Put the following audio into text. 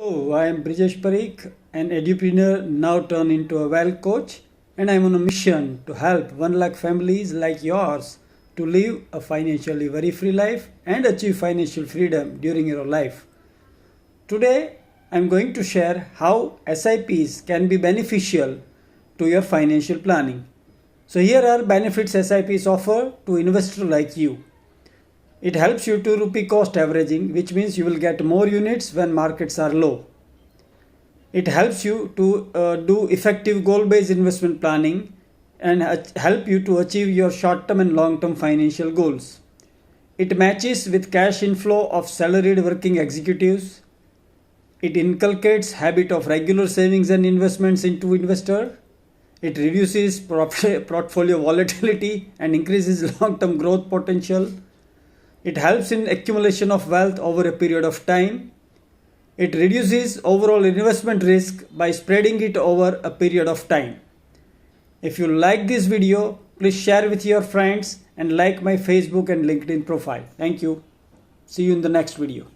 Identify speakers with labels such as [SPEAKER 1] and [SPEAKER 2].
[SPEAKER 1] Oh, I am Brijesh, an edupreneur now turned into a wealth coach, and I'm on a mission to help 1 lakh families like yours to live a financially worry-free life and achieve financial freedom during your life. Today, I'm going to share how SIPs can be beneficial to your financial planning. So here are benefits SIPs offer to investors like you. It helps you to rupee cost averaging, which means you will get more units when markets are low. It helps you to do effective goal-based investment planning and help you to achieve your short-term and long-term financial goals. It matches with cash inflow of salaried working executives. It inculcates habit of regular savings and investments into investor. It reduces portfolio volatility and increases long-term growth potential. It helps in accumulation of wealth over a period of time. It reduces overall investment risk by spreading it over a period of time. If you like this video, please share with your friends and like my Facebook and LinkedIn profile. Thank you. See you in the next video.